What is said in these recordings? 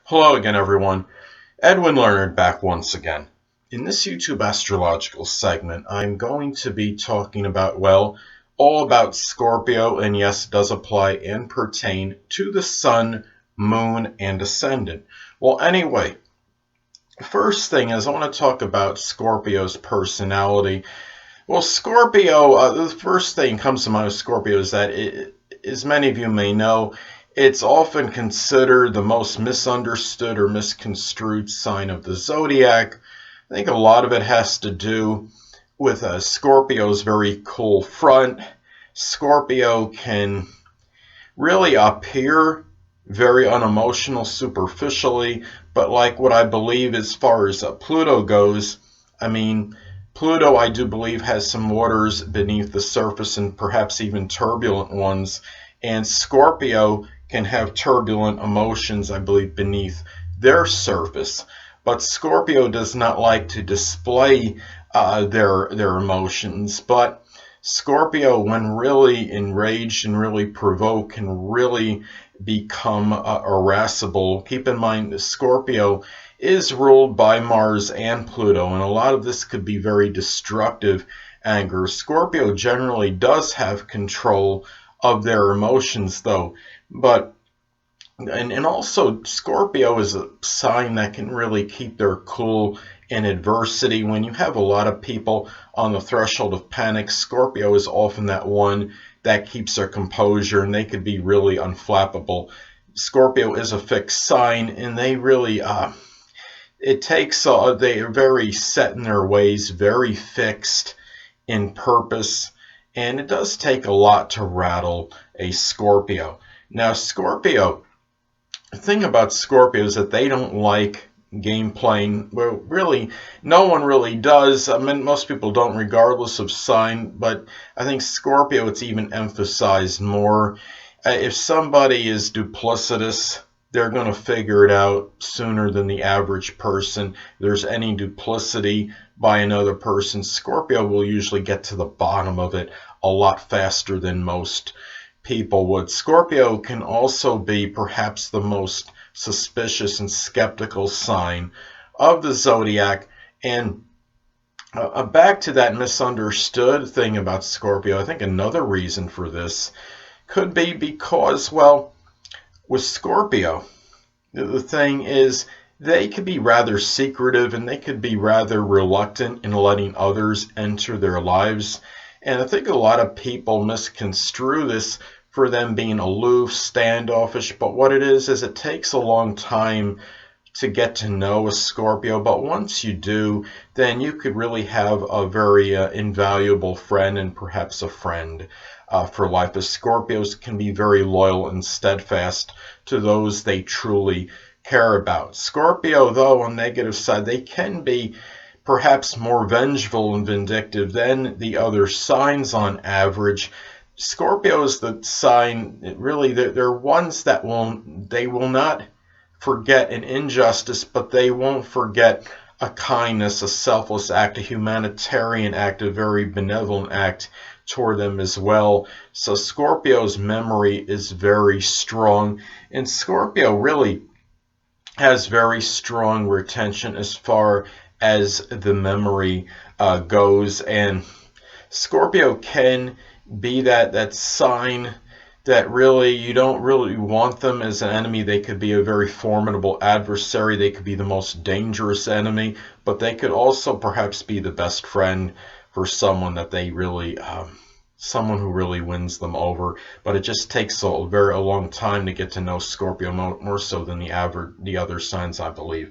Hello again, everyone. Edwin Learnard back once again. In this YouTube astrological segment, I'm going to be talking about, all about Scorpio, and yes, it does apply and pertain to the sun, moon, and ascendant. Well, anyway, first thing is I want to talk about Scorpio's personality. Well, Scorpio, the first thing that comes to mind with Scorpio is that, as many of you may know, it's often considered the most misunderstood or misconstrued sign of the zodiac. I think a lot of it has to do with Scorpio's very cool front. Scorpio can really appear very unemotional superficially, but like what I believe as far as Pluto goes, I mean, Pluto, I do believe, has some waters beneath the surface and perhaps even turbulent ones. And Scorpio can have turbulent emotions, I believe, beneath their surface. But Scorpio does not like to display their emotions. But Scorpio, when really enraged and really provoked, can really become irascible. Keep in mind, that Scorpio is ruled by Mars and Pluto, and a lot of this could be very destructive anger. Scorpio generally does have control of their emotions, though, but and also Scorpio is a sign that can really keep their cool in adversity. When you have a lot of people on the threshold of panic, Scorpio is often that one that keeps their composure, and they could be really unflappable. Scorpio is a fixed sign, and they really it takes they are very set in their ways, very fixed in purpose, and it does take a lot to rattle a Scorpio. Now, Scorpio, the thing about Scorpio is that they don't like game playing. Well, really, no one really does. I mean, most people don't, regardless of sign, but I think Scorpio, it's even emphasized more. If somebody is duplicitous, they're going to figure it out sooner than the average person. If there's any duplicity by another person, Scorpio will usually get to the bottom of it a lot faster than most people would. Scorpio can also be perhaps the most suspicious and skeptical sign of the zodiac. And back to that misunderstood thing about Scorpio, I think another reason for this could be because, with Scorpio, the thing is, they could be rather secretive and they could be rather reluctant in letting others enter their lives. And I think a lot of people misconstrue this for them being aloof, standoffish, but what it is it takes a long time to get to know a Scorpio, but once you do, then you could really have a very invaluable friend, and perhaps a friend for life, as Scorpios can be very loyal and steadfast to those they truly care about. Scorpio, though, on the negative side, they can be perhaps more vengeful and vindictive than the other signs on average. Scorpio is the sign, really, they're ones that they will not forget an injustice, but they won't forget a kindness, a selfless act, a humanitarian act, a very benevolent act toward them as well. So Scorpio's memory is very strong, and Scorpio really has very strong retention as far as the memory goes, and Scorpio can be that sign that really you don't really want them as an enemy. They could be a very formidable adversary. They could be the most dangerous enemy, but they could also perhaps be the best friend for someone that they really, someone who really wins them over. But it just takes a long time to get to know Scorpio, more so than the other signs, I believe.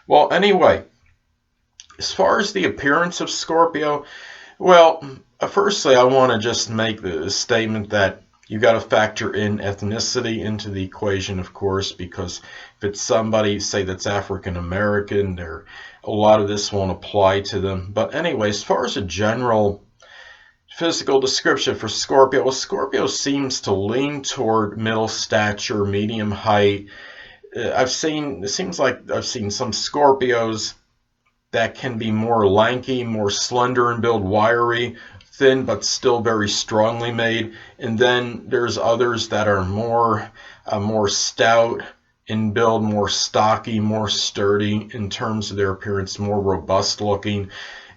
Well, anyway, as far as the appearance of Scorpio, firstly, I want to just make the statement that you got to factor in ethnicity into the equation, of course, because if it's somebody, say, that's African American, a lot of this won't apply to them. But anyway, as far as a general physical description for Scorpio, Scorpio seems to lean toward middle stature, medium height. It seems like I've seen some Scorpios that can be more lanky, more slender in build, wiry, thin, but still very strongly made. And then there's others that are more stout, in build, more stocky, more sturdy in terms of their appearance, more robust looking.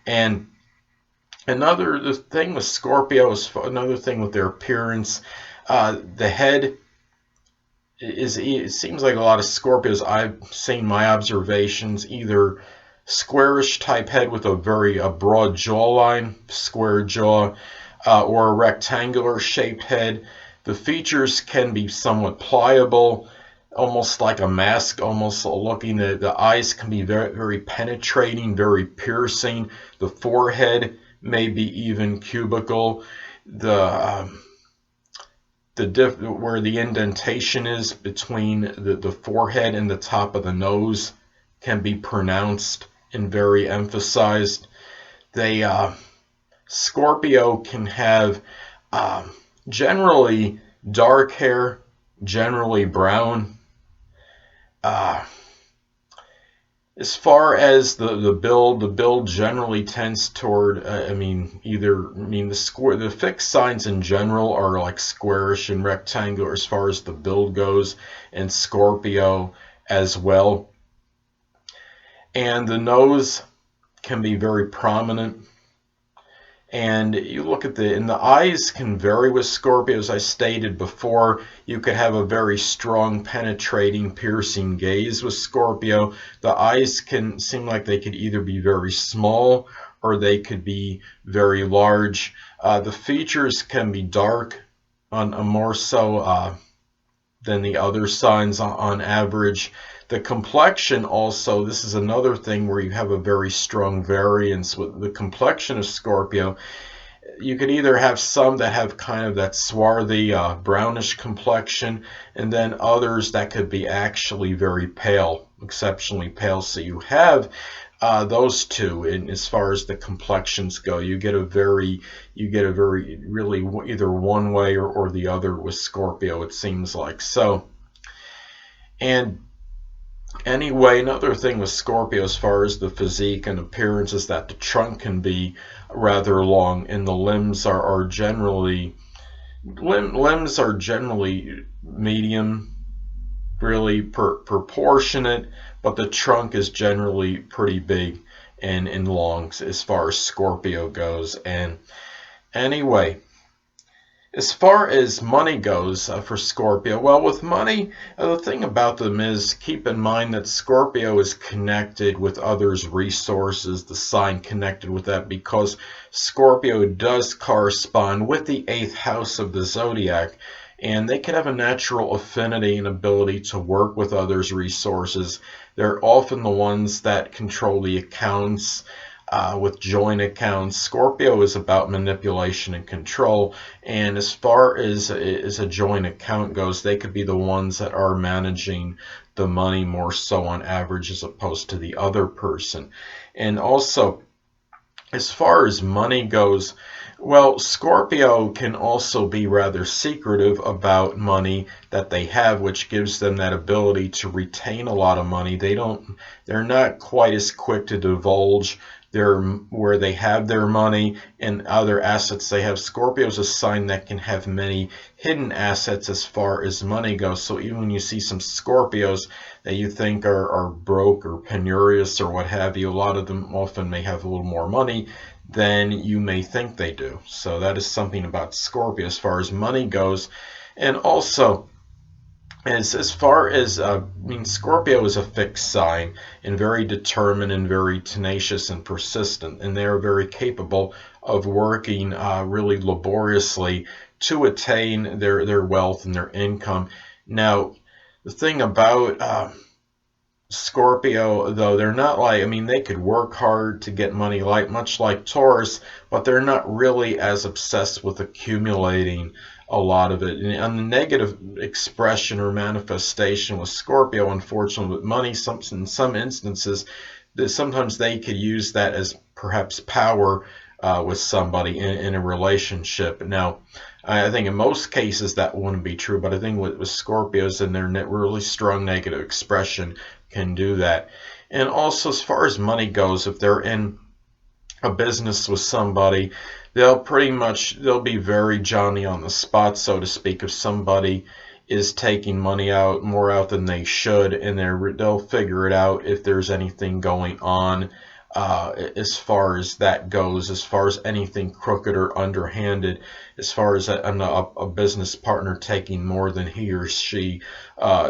And the thing with Scorpio is another thing with their appearance. The head it seems like a lot of Scorpios I've seen my observations either squarish type head with a broad jawline, square jaw, or a rectangular shaped head. The features can be somewhat pliable, almost like a mask, almost looking. The eyes can be very, very penetrating, very piercing. The forehead may be even cubical. The where the indentation is between the forehead and the top of the nose can be pronounced and very emphasized. They Scorpio can have generally dark hair, generally brown. As far as the build generally tends toward, the fixed signs in general are like squarish and rectangular as far as the build goes, and Scorpio as well. And the nose can be very prominent. And you look at and the eyes can vary with Scorpio. As I stated before, you could have a very strong, penetrating, piercing gaze with Scorpio. The eyes can seem like they could either be very small or they could be very large. The features can be dark on more so than the other signs on average. The complexion also, this is another thing where you have a very strong variance with the complexion of Scorpio. You could either have some that have kind of that swarthy brownish complexion, and then others that could be actually very pale, exceptionally pale. So you have those two, and as far as the complexions go, you get a very really either one way or the other with Scorpio, it seems like. So, and anyway, another thing with Scorpio as far as the physique and appearance is that the trunk can be rather long, and the limbs are generally medium, really proportionate, but the trunk is generally pretty big and long as far as Scorpio goes. And anyway, as far as money goes for Scorpio, well, with money, the thing about them is keep in mind that Scorpio is connected with others' resources, the sign connected with that, because Scorpio does correspond with the 8th house of the zodiac, and they can have a natural affinity and ability to work with others' resources. They're often the ones that control the accounts. With joint accounts, Scorpio is about manipulation and control, and as far as a joint account goes, they could be the ones that are managing the money more so on average as opposed to the other person. And also, as far as money goes, well, Scorpio can also be rather secretive about money that they have, which gives them that ability to retain a lot of money. They're not quite as quick to divulge where they have their money and other assets they have. Scorpio is a sign that can have many hidden assets as far as money goes. So even when you see some Scorpios that you think are broke or penurious or what have you, a lot of them often may have a little more money than you may think they do. So that is something about Scorpio as far as money goes. And also, as far as Scorpio is a fixed sign and very determined and very tenacious and persistent, and they are very capable of working really laboriously to attain their wealth and their income. Now, the thing about Scorpio, though, they're not like, they could work hard to get money, much like Taurus, but they're not really as obsessed with accumulating a lot of it. And the negative expression or manifestation with Scorpio, unfortunately, with money, in some instances, sometimes they could use that as perhaps power with somebody in a relationship. Now, I think in most cases that wouldn't be true, but I think with Scorpios and their really strong negative expression can do that. And also, as far as money goes, if they're in a business with somebody, they'll be very Johnny on the spot, so to speak. If somebody is taking money out more out than they should, and they'll figure it out if there's anything going on as far as that goes, as far as anything crooked or underhanded, as far as a business partner taking more than he or she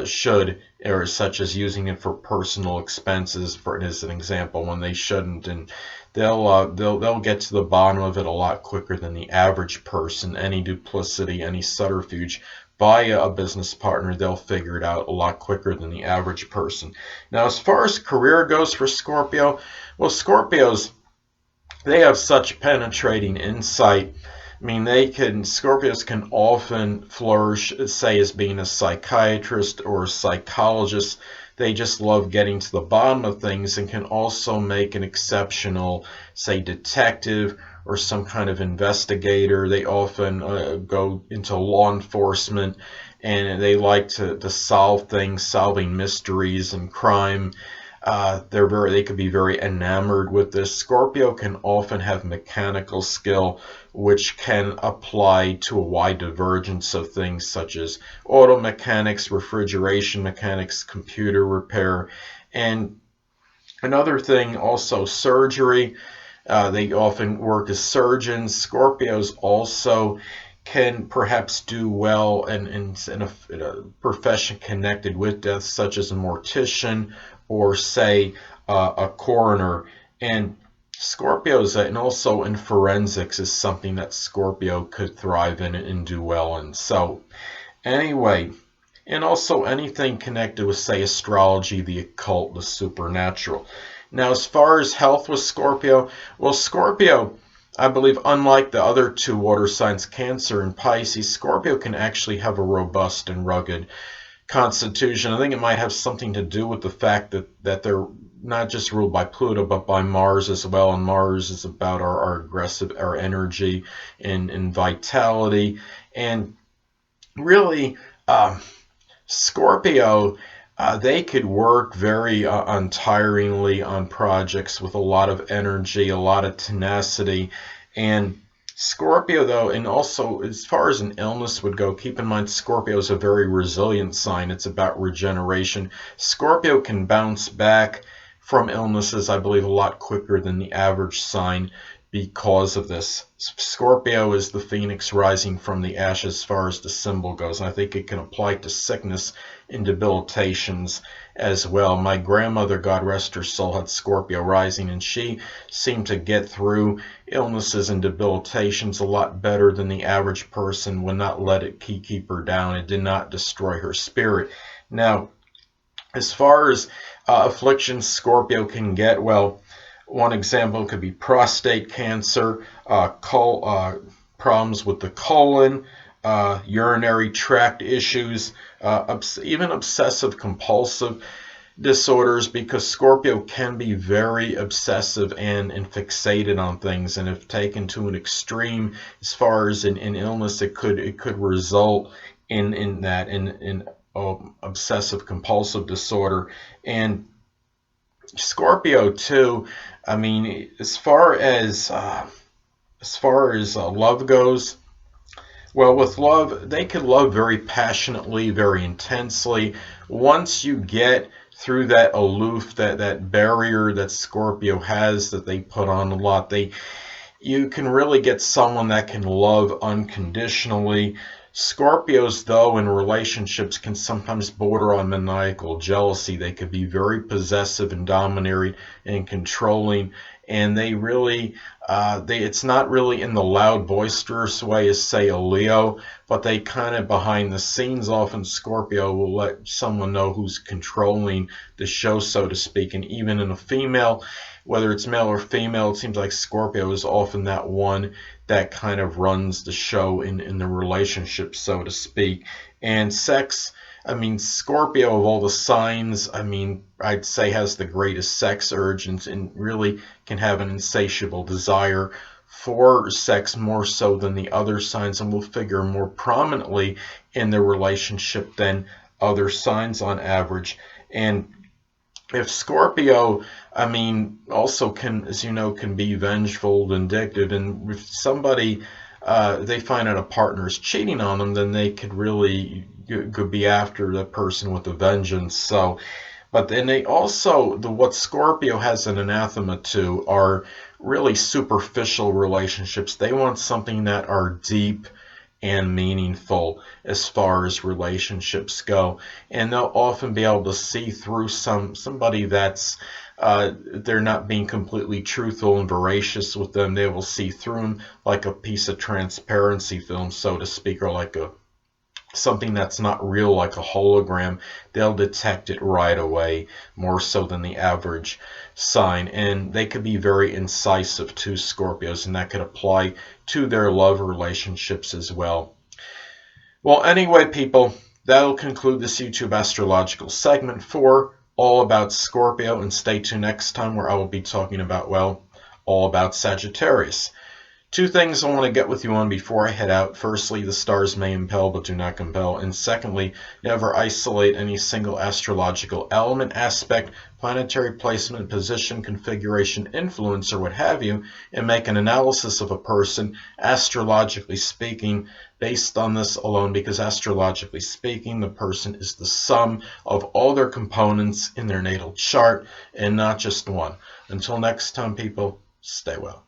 should, or such as using it for personal expenses, for as an example, when they shouldn't, and they'll get to the bottom of it a lot quicker than the average person. Any duplicity, any subterfuge by a business partner, they'll figure it out a lot quicker than the average person. Now, as far as career goes for Scorpio, well, Scorpios, they have such penetrating insight. I mean, Scorpios can often flourish, say, as being a psychiatrist or a psychologist. They just love getting to the bottom of things, and can also make an exceptional, say, detective or some kind of investigator. They often go into law enforcement, and they like to solve things, solving mysteries and crime. They could be very enamored with this. Scorpio can often have mechanical skill, which can apply to a wide divergence of things such as auto mechanics, refrigeration mechanics, computer repair, and another thing also surgery. They often work as surgeons. Scorpios also can perhaps do well in a profession connected with death, such as a mortician or, say, a coroner. And Scorpios, and also in forensics, is something that Scorpio could thrive in and do well in. So, anyway, and also anything connected with, say, astrology, the occult, the supernatural. Now, as far as health with Scorpio, well, Scorpio, I believe, unlike the other two water signs, Cancer and Pisces, Scorpio can actually have a robust and rugged constitution. I think it might have something to do with the fact that they're not just ruled by Pluto, but by Mars as well. And Mars is about our aggressive, our energy and vitality. And really, Scorpio, they could work very untiringly on projects with a lot of energy, a lot of tenacity. And Scorpio, though, and also as far as an illness would go, keep in mind Scorpio is a very resilient sign. It's about regeneration. Scorpio can bounce back from illnesses, I believe, a lot quicker than the average sign because of this. Scorpio is the phoenix rising from the ashes as far as the symbol goes, and I think it can apply to sickness and debilitations as well. My grandmother, God rest her soul, had Scorpio rising, and she seemed to get through illnesses and debilitations a lot better than the average person. Would not let it keep her down. It did not destroy her spirit. Now, as far as afflictions Scorpio can get, well, one example could be prostate cancer, problems with the colon, urinary tract issues, even obsessive compulsive disorders, because Scorpio can be very obsessive and fixated on things, and if taken to an extreme as far as in illness, it could result in obsessive compulsive disorder. And Scorpio too, I mean, as far as love goes, well, with love, they can love very passionately, very intensely. Once you get through that aloof, that barrier that Scorpio has, that they put on a lot, you can really get someone that can love unconditionally. Scorpios, though, in relationships can sometimes border on maniacal jealousy. They could be very possessive and domineering and controlling, and they really, it's not really in the loud, boisterous way as, say, a Leo, but they kind of behind the scenes, often Scorpio will let someone know who's controlling the show, so to speak. And even in a female, whether it's male or female, it seems like Scorpio is often that one that kind of runs the show in the relationship, so to speak. And sex, I mean, Scorpio of all the signs, I mean, I'd say has the greatest sex urge, and really can have an insatiable desire for sex, more so than the other signs, and will figure more prominently in their relationship than other signs on average. And if Scorpio, I mean, also can, as you know, can be vengeful, vindictive, and if somebody they find out a partner is cheating on them, then they could really could be after the person with a vengeance. So, but then they also, what Scorpio has an anathema to are really superficial relationships. They want something that are deep and meaningful as far as relationships go, and they'll often be able to see through somebody that's they're not being completely truthful and veracious with them. They will see through them like a piece of transparency film, so to speak, or like a something that's not real, like a hologram. They'll detect it right away, more so than the average sign. And they could be very incisive to Scorpios, and that could apply to their love relationships as well. Well, anyway, people, that'll conclude this YouTube astrological segment for All About Scorpio, and stay tuned next time where I will be talking about, well, all about Sagittarius. Two things I want to get with you on before I head out. Firstly, the stars may impel but do not compel. And secondly, never isolate any single astrological element, aspect, planetary placement, position, configuration, influence, or what have you, and make an analysis of a person, astrologically speaking, based on this alone, because astrologically speaking, the person is the sum of all their components in their natal chart and not just one. Until next time, people, stay well.